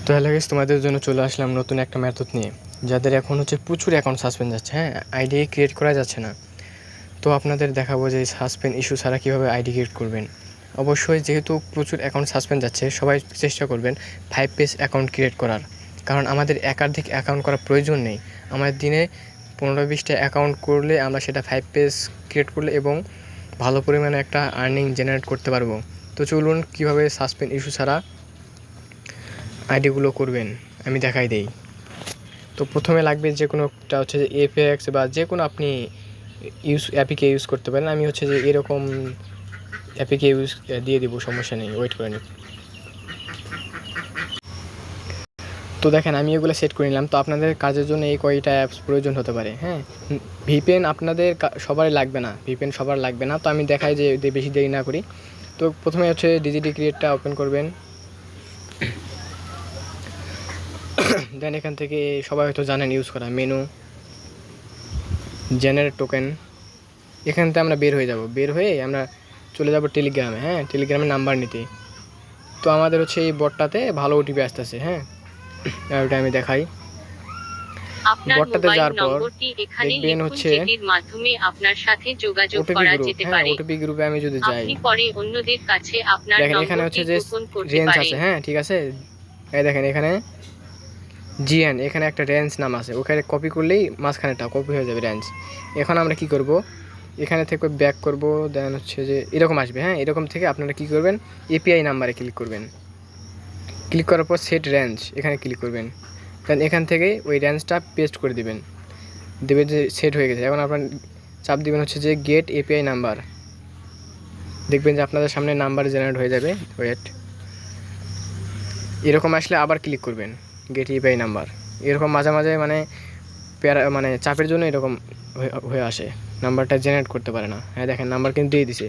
তো hello guys, তোমাদের জন্য চলে আসলাম নতুন একটা মেথড নিয়ে। যাদের এখন প্রচুর অ্যাকাউন্ট সাসপেন্ড যাচ্ছে, আইডি ক্রিয়েট করা যাচ্ছে না। তো আপনাদের দেখাবো যে সাসপেন্ড ইস্যু ছাড়া কীভাবে আইডি ক্রিয়েট করবেন। অবশ্যই যেহেতু প্রচুর অ্যাকাউন্ট সাসপেন্ড যাচ্ছে, সবাই চেষ্টা করবেন 5 পেজ অ্যাকাউন্ট ক্রিয়েট করার। কারণ আমাদের একাধিক অ্যাকাউন্ট করার প্রয়োজন নেই। আমাদের দিনে 15-20টা অ্যাকাউন্ট করলে আমরা সেটা 5 পেজ ক্রিয়েট করলে এবং ভালো পরিমাণে একটা আর্নিং জেনারেট করতে পারবো। তো চলুন কীভাবে সাসপেন্ড ইস্যু ছাড়া আইডিগুলো করবেন আমি দেখাই দেই। তো প্রথমে লাগবে যে কোনো একটা যে এফএক্স বা যে কোনো আপনি অ্যাপিকে ইউজ করতে পারেন। আমি যে এরকম অ্যাপিকে ইউজ দিয়ে দিব, সমস্যা নেই, ওয়েট করে নিন। তো দেখেন আমি এগুলো সেট করে নিলাম। তো আপনাদের কাজের জন্য এই কয়টা অ্যাপস প্রয়োজন হতে পারে। ভিপিএন আপনাদের সবারই লাগবে না, ভিপিএন সবার লাগবে না। তো আমি দেখাই যে বেশি দেরি না করি। তো প্রথমে ডিজিটি ক্রিয়েটটা ওপেন করবেন। দেন এখান থেকে সবাই হয়তো জানেন ইউজ করা মেনু জেনারেট টোকেন। এখান থেকে আমরা বের হয়ে আমরা চলে যাব টেলিগ্রামে। টেলিগ্রামের নাম্বার নিতে। তো আমাদের এই বটটাতে ভালো ওটিপি আসতেছে। ওটা আমি দেখাই। বটটাতে যাওয়ার পর দেখবেন ওটিপি গ্রুপে আমি যদি যাই, দেখেন এখানে যে রেঞ্জ আছে। ঠিক আছে, এই দেখেন এখানে জিএন, এখানে একটা রেঞ্জ নাম আছে, ওখানে কপি করলেই মাঝখানেটা কপি হয়ে যাবে রেঞ্জ। এখন আমরা কি করব, এখানে থেকে ব্যাক করব। দেন যে এরকম আসবে। এরকম থেকে আপনারা কি করবেন, এপিআই নাম্বারে ক্লিক করবেন। ক্লিক করার পর সেট রেঞ্জ এখানে ক্লিক করবেন। দেন এখান থেকে ওই রেঞ্জটা পেস্ট করে দেবেন যে সেট হয়ে গেছে। এখন আপনার চাপ দিবেন যে গেট এপিআই নাম্বার। দেখবেন যে আপনাদের সামনে নাম্বার জেনারেট হয়ে যাবে। ওয়েট, এরকম আসলে আবার ক্লিক করবেন গেট এপিআই নাম্বার। এরকম মাঝে মাঝে চাপের জন্য এরকম হয়ে আসে, নাম্বারটা জেনারেট করতে পারে না। দেখেন নাম্বার কিন্তু দিয়ে দিছে।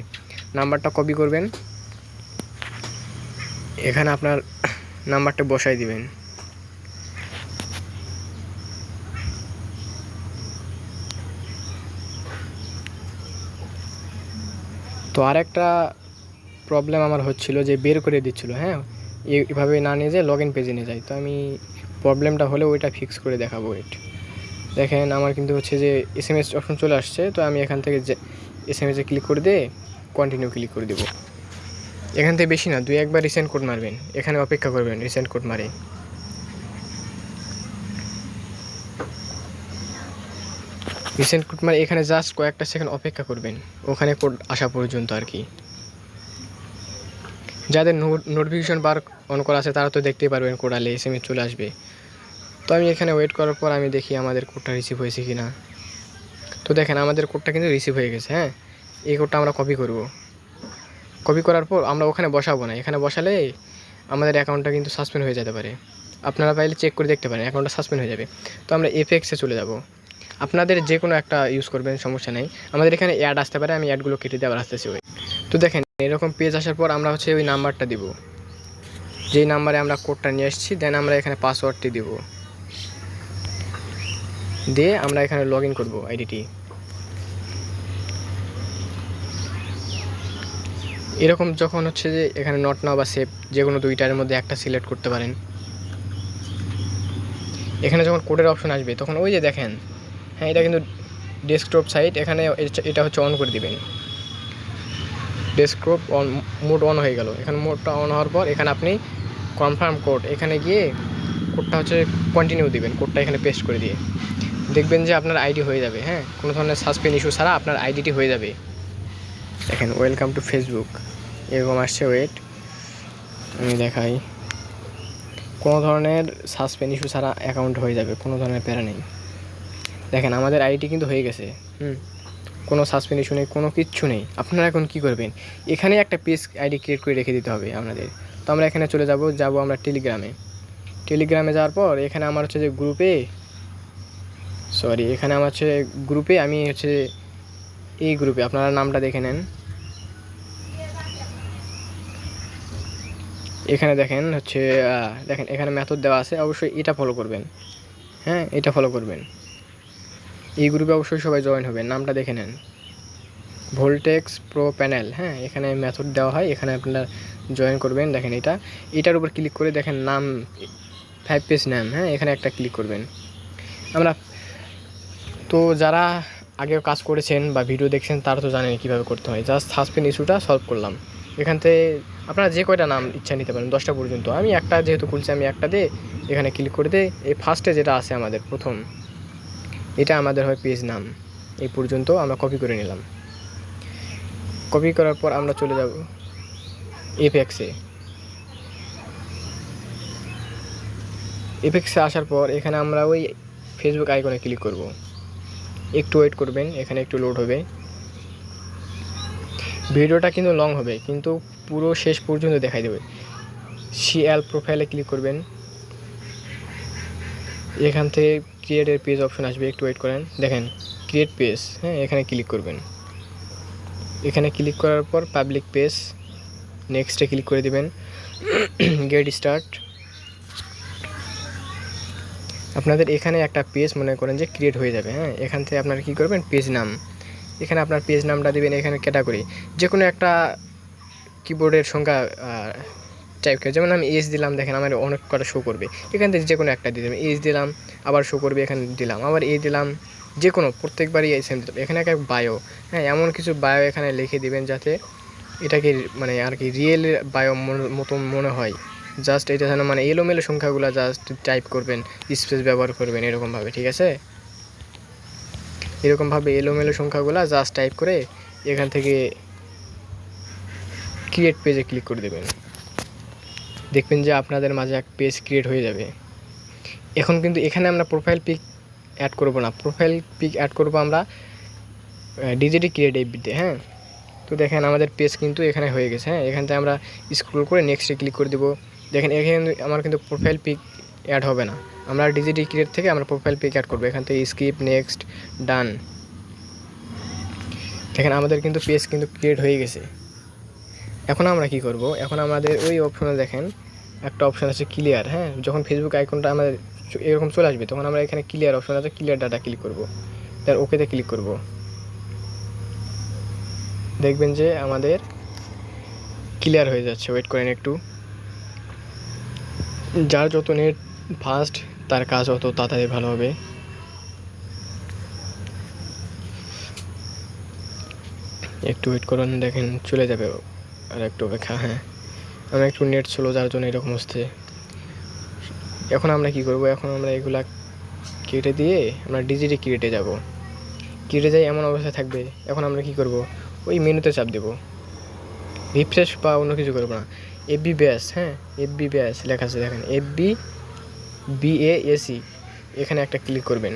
নাম্বারটা কপি করবেন, এখানে আপনার নাম্বারটা বসাই দিবেন। তো আরেকটা প্রবলেম আমার হচ্ছিল যে বের করে দিচ্ছিল। এভাবে না নিয়ে যায় লগ ইন পেজে নিয়ে যায়। তো আমি প্রবলেমটা হলে ওইটা ফিক্স করে দেখাবো। দেখেন আমার কিন্তু যে এসএমএস অপশন চলে আসছে। তো আমি এখান থেকে যে এসএমএসে ক্লিক করে দিয়ে কন্টিনিউ ক্লিক করে দেবো। এখান থেকে বেশি না, 2-1বার রিসেন্ট কোড মারবেন। এখানে অপেক্ষা করবেন রিসেন্ট কোড মারে। রিসেন্ট কোড মারে এখানে জাস্ট কয়েকটা সেকেন্ড অপেক্ষা করবেন, ওখানে কোড আসা পর্যন্ত আর কি। যাদের নোটিফিকেশন বার অন করা আছে তারা তো দেখতেই পারবেন কোড আলে এসএমএস চলে আসবে। তো আমি এখানে ওয়েট করার পর আমি দেখি আমাদের কোডটা রিসিভ হয়েছে কি না। তো দেখেন আমাদের কোডটা কিন্তু রিসিভ হয়ে গেছে। এই কোডটা আমরা কপি করব। কপি করার পর আমরা ওখানে বসাবো না, এখানে বসালে আমাদের অ্যাকাউন্টটা কিন্তু সাসপেন্ড হয়ে যেতে পারে। আপনারা পাইলে চেক করে দেখতে পারেন, অ্যাকাউন্টটা সাসপেন্ড হয়ে যাবে। তো আমরা এফএক্সে চলে যাব। আপনাদের যে কোনো একটা ইউজ করবেন, সমস্যা নেই। আমাদের এখানে অ্যাড আসতে পারে, আমি অ্যাডগুলো কেটে দিয়ে আবার আসতেছি। তো দেখেন এরকম পেজ আসার পর আমরা ওই নাম্বারটা দিব, যেই নাম্বারে আমরা কোডটা নিয়ে এসেছি। দেন আমরা এখানে পাসওয়ার্ডটি দিব, দিয়ে আমরা এখানে লগ ইন করবো আইডিটি। এরকম যখন যে এখানে নট নাও বা সেভ যে কোনো দুইটার মধ্যে একটা সিলেক্ট করতে পারেন। এখানে যখন কোডের অপশন আসবে তখন ওই যে দেখেন, এটা কিন্তু ডেস্কটপ সাইট, এখানে এটা অন করে দিবেন। ডেস্কটপ অন মোড অন হয়ে গেল। এখানে মোডটা অন হওয়ার পর এখানে আপনি কনফার্ম কোড, এখানে গিয়ে কোডটা কন্টিনিউ দিবেন। কোডটা এখানে পেস্ট করে দিয়ে দেখবেন যে আপনার আইডি হয়ে যাবে। কোনো ধরনের সাসপেন্ড ইস্যু ছাড়া আপনার আইডিটি হয়ে যাবে। দেখেন ওয়েলকাম টু ফেসবুক এরকম আসছে। ওয়েট আমি দেখাই, কোনো ধরনের সাসপেন্ড ইস্যু ছাড়া অ্যাকাউন্ট হয়ে যাবে, কোনো ধরনের প্যারা নেই। দেখেন আমাদের আইডি কিন্তু হয়ে গেছে। কোনো সাসপেন্ড ইস্যু নেই, কোনো কিচ্ছু নেই। আপনারা এখন কি করবেন, এখানে একটা পেজ আইডি ক্রিয়েট করে রেখে দিতে হবে আপনাদের। তো আমরা এখানে চলে যাব আমরা টেলিগ্রামে যাওয়ার পর এখানে আমার যে গ্রুপে এখানে আমার গ্রুপে আমি এই গ্রুপে আপনারা নামটা দেখে নেন। এখানে দেখেন দেখেন এখানে মেথড দেওয়া আছে, অবশ্যই এটা ফলো করবেন। এটা ফলো করবেন। এই গ্রুপে অবশ্যই সবাই জয়েন হবেন। নামটা দেখে নেন, ভোল্টেক্স প্রো প্যানেল। এখানে মেথড দেওয়া হয়, এখানে আপনারা জয়েন করবেন। দেখেন এটার উপর ক্লিক করে দেখেন নাম 5 পেজ নাম, হ্যাঁ এখানে একটা ক্লিক করবেন। আমরা তো যারা আগেও কাজ করেছেন বা ভিডিও দেখছেন তারা তো জানেন কীভাবে করতে হয়। জাস্ট সাসপেন্ড ইস্যুটা সলভ করলাম। এখান থেকে আপনারা যে কয়টা নাম ইচ্ছা নিতে পারেন, 10টা পর্যন্ত। আমি একটা যেহেতু খুলছি, আমি একটা দিয়ে এখানে ক্লিক করে দিয়ে এই ফার্স্টে যেটা আছে আমাদের প্রথম, এটা আমাদের হয় পেজ নাম। এই পর্যন্ত আমরা কপি করে নিলাম। কপি করার পর আমরা চলে যাব এফেক্টসে। এফেক্টসে আসার পর এখানে আমরা ওই ফেসবুক আইকনে ক্লিক করব। একটু ওয়েট করবেন, এখানে একটু লোড হবে। ভিডিওটা কিন্তু লং হবে, কিন্তু পুরো শেষ পর্যন্ত দেখাই দেবে। সিএল প্রোফাইলে ক্লিক করবেন, এখান থেকে ক্রিয়েটের পেজ অপশন আসবে, একটু ওয়েট করেন। দেখেন ক্রিয়েট পেজ, হ্যাঁ এখানে ক্লিক করবেন। এখানে ক্লিক করার পর পাবলিক পেজ, নেক্সটে ক্লিক করে দিবেন। Get start. আপনাদের এখানে একটা পেজ মনে করেন যে ক্রিয়েট হয়ে যাবে, হ্যাঁ এখান থেকে আপনারা কী করবেন, পেজ নাম, এখানে আপনার পেজ নামটা দিবেন। এখানে ক্যাটাগরি যে কোনো একটা কিবোর্ডের সংখ্যা টাইপ করে, যেমন আমি এজ দিলাম, দেখেন আমার অনেক কটা শো করবে। এখান থেকে যে কোনো একটা দিয়ে দেবেন, এজ দিলাম, আবার শো করবে, এখানে দিলাম, আবার এ দিলাম, যে কোনো প্রত্যেকবারই সেম দিতে হবে। এখানে একটা বায়ো, হ্যাঁ এমন কিছু বায়ো এখানে লিখে দিবেন যাতে এটাকে মানে আর কি রিয়েল বায়ো মতন মনে হয়। জাস্ট এটা যেন মানে এলোমেলো সংখ্যাগুলো জাস্ট টাইপ করবেন, স্পেস ব্যবহার করবেন এরকমভাবে, ঠিক আছে? এরকমভাবে এলোমেলো সংখ্যাগুলো জাস্ট টাইপ করে এখান থেকে ক্রিয়েট পেজে ক্লিক করে দেবেন। দেখবেন যে আপনাদের মাঝে এক পেজ ক্রিয়েট হয়ে যাবে। এখন কিন্তু এখানে আমরা প্রোফাইল পিক অ্যাড করব না, প্রোফাইল পিক অ্যাড করব আমরা ডিজিটি ক্রিয়েট এফবিতে, হ্যাঁ। তো দেখেন আমাদের পেজ কিন্তু এখানে হয়ে গেছে, হ্যাঁ। এখান থেকে আমরা স্ক্রল করে নেক্সটে ক্লিক করে দেবো। দেখেন এখানে আমার কিন্তু প্রোফাইল পিক অ্যাড হবে না, আমরা ডিজিটি ক্রিয়েট থেকে আমরা প্রোফাইল পিক অ্যাড করবো। এখান থেকে স্কিপ, নেক্সট, ডান। দেখেন আমাদের কিন্তু পেজ কিন্তু ক্রিয়েট হয়ে গেছে। এখন আমরা কি করব, এখন আমাদের ওই অপশনে দেখেন একটা অপশান আছে ক্লিয়ার, হ্যাঁ। যখন ফেসবুক আইকনটা আমাদের এরকম চলে আসবে তখন আমরা এখানে ক্লিয়ার অপশন আছে, ক্লিয়ার ডাটা ক্লিক করব, তার ওকেতে ক্লিক করব। দেখবেন যে আমাদের ক্লিয়ার হয়ে যাচ্ছে। ওয়েট করেন একটু। যার যত নেট ফাস্ট তার কাজ অত তাড়াতাড়ি ভালো হবে। একটু ওয়েট করুন, দেখেন চলে যাবে, আর একটু অপেক্ষা। হ্যাঁ আমরা একটু নেট স্লো যার জন্য এরকম হচ্ছে। এখন আমরা কি করব, এখন আমরা এগুলা কেটে দিয়ে আমরা ডিজিটি ক্রিয়েটে যাব। কেটে যাই এমন অবস্থা থাকবে। এখন আমরা কি করব, ওই মেনুতে চাপ দেব, রিফ্রেশ বা অন্য কিছু করবো না। এফবি ব্যাস, হ্যাঁ এফবি ব্যাস লেখা আছে, দেখেন এফবি BASE, এখানে একটা ক্লিক করবেন।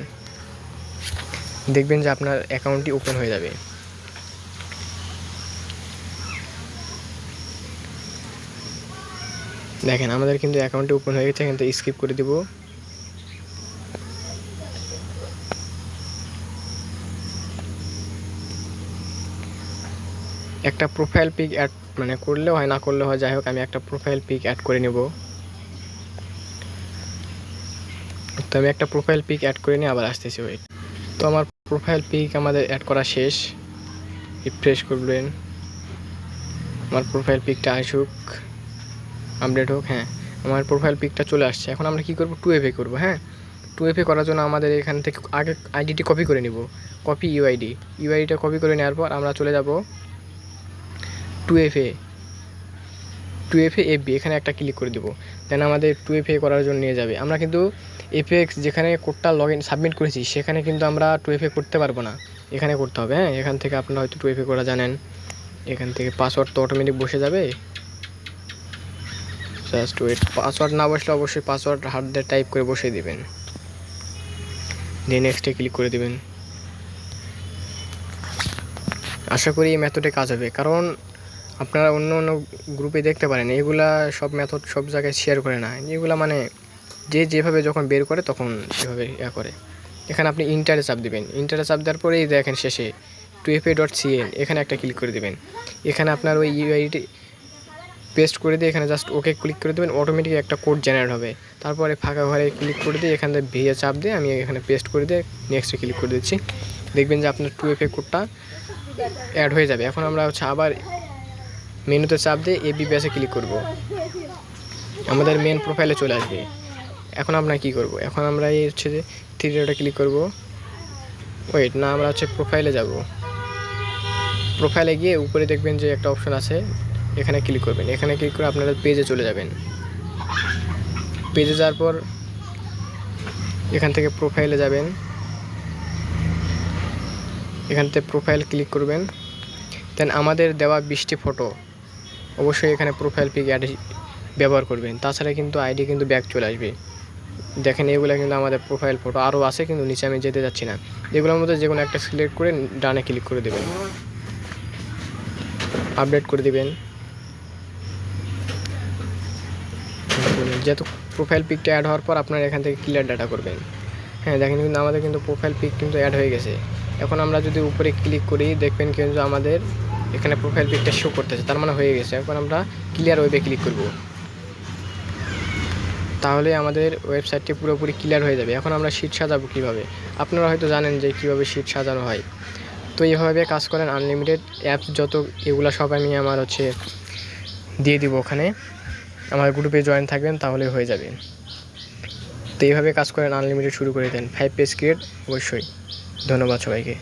দেখবেন যে আপনার অ্যাকাউন্টটি ওপেন হয়ে যাবে। দেখেন আমাদের কিন্তু অ্যাকাউন্টটি ওপেন হয়ে গেছে। এখান থেকে স্কিপ করে দেব। একটা প্রোফাইল পিক অ্যাড মানে করলেও হয়, না করলেও হয়, যাই হোক আমি একটা প্রোফাইল পিক অ্যাড করে নেব। তো আমি একটা প্রোফাইল পিক অ্যাড করে নিয়ে আবার আসতেছি। ওয়েট। তো আমার প্রোফাইল পিক আমাদের অ্যাড করা শেষ। রিফ্রেশ করবেন, আমার প্রোফাইল পিকটা আসুক, আপডেট হোক। হ্যাঁ আমার প্রোফাইল পিকটা চলে আসছে। এখন আমরা কি করব, 2FA করব। হ্যাঁ 2FA করার জন্য আমাদের এখান থেকে আগে আইডিটি কপি করে নিব। কপি ইউআইডিটা কপি করে নেওয়ার পর আমরা চলে যাব 2FA FB, এখানে একটা ক্লিক করে দেবো। দেন আমাদের 2FA করার জন্য নিয়ে যাবে। আমরা কিন্তু এফএক্স যেখানে কোডটা সাবমিট করেছি সেখানে কিন্তু আমরা 2FA করতে পারবো না, এখানে করতে হবে। হ্যাঁ এখান থেকে আপনারা হয়তো 2FA করা জানেন। এখান থেকে পাসওয়ার্ড তো অটোমেটিক বসে যাবে। Just wait. পাসওয়ার্ড না বসলে অবশ্যই পাসওয়ার্ড হাত দিয়ে টাইপ করে বসিয়ে দেবেন, দিয়ে নেক্সটে ক্লিক করে দেবেন। আশা করি এই মেথডে কাজ হবে, কারণ আপনারা অন্য অন্য গ্রুপে দেখতে পারেন এগুলা সব মেথড সব জায়গায় শেয়ার করে না। এগুলা মানে যে যেভাবে যখন বের করে তখন সেভাবে করে। এখানে আপনি ইন্টারে চাপ দেবেন। ইন্টারে চাপ দেওয়ার পরেই দেখেন শেষে 2FA.cl, এখানে একটা ক্লিক করে দেবেন। এখানে আপনার ওই ইউআইডি পেস্ট করে দিয়ে এখানে জাস্ট ওকে ক্লিক করে দেবেন। অটোমেটিক একটা কোড জেনারেট হবে। তারপরে ফাঁকা ঘরে ক্লিক করে দিয়ে এখানে ভিএ চাপ দিয়ে আমি এখানে পেস্ট করে দিয়ে নেক্সটে ক্লিক করে দিচ্ছি। দেখবেন যে আপনার 2FA কোডটা অ্যাড হয়ে যাবে। এখন আমরা আবার মেনুতে চাপ দিয়ে FB ব্যাসে ক্লিক করব, আমাদের মেন প্রোফাইলে চলে আসবে। এখন আমরা কি করব, এখন আমরা এই হচ্ছে যে থ্রি ডটে ক্লিক করব। ওয়েট না, আমরা হচ্ছে প্রোফাইলে যাব। প্রোফাইলে গিয়ে উপরে দেখবেন যে একটা অপশন আছে, এখানে ক্লিক করবেন। এখানে ক্লিক করে আপনারা পেজে চলে যাবেন। পেজে যাওয়ার পর এখান থেকে প্রোফাইলে যাবেন, এখান থেকে প্রোফাইল ক্লিক করবেন। দেন আমাদের দেওয়া 20টি ফটো অবশ্যই এখানে প্রোফাইল পিক অ্যাড ব্যবহার করবেন, তাছাড়া কিন্তু আইডি কিন্তু ব্যাক চলে আসবে। দেখেন এগুলো কিন্তু আমাদের প্রোফাইল ফটো, আরও আছে কিন্তু নিচে আমি যেতে যাচ্ছি না। এগুলোর মধ্যে যে কোনো একটা সিলেক্ট করে ডানে ক্লিক করে দেবেন, আপডেট করে দেবেন। যেহেতু প্রোফাইল পিকটা অ্যাড হওয়ার পর আপনারা এখান থেকে ক্লিয়ার ডাটা করবেন। হ্যাঁ দেখেন কিন্তু আমাদের কিন্তু প্রোফাইল পিক কিন্তু অ্যাড হয়ে গেছে। এখন আমরা যদি উপরে ক্লিক করি দেখবেন কিন্তু আমাদের এখানে প্রোফাইল পিকটা শো করতেছে, তার মানে হয়ে গেছে। এখন আমরা ক্লিয়ার ওয়েবে ক্লিক করব, তাহলে আমাদের ওয়েবসাইটটি পুরোপুরি ক্লিয়ার হয়ে যাবে। এখন আমরা শিট সাজাবো কীভাবে, আপনারা হয়তো জানেন যে কীভাবে শিট সাজানো হয়। তো এইভাবে কাজ করেন। আনলিমিটেড অ্যাপস যত এগুলো সব আমি আমার হচ্ছে দিয়ে দিব ওখানে, আমার গ্রুপে জয়েন থাকবেন তাহলে হয়ে যাবে। তো এইভাবে কাজ করেন, আনলিমিটেড শুরু করে দেন। 5 পেজ ক্রিয়েট অবশ্যই। ধন্যবাদ সবাইকে।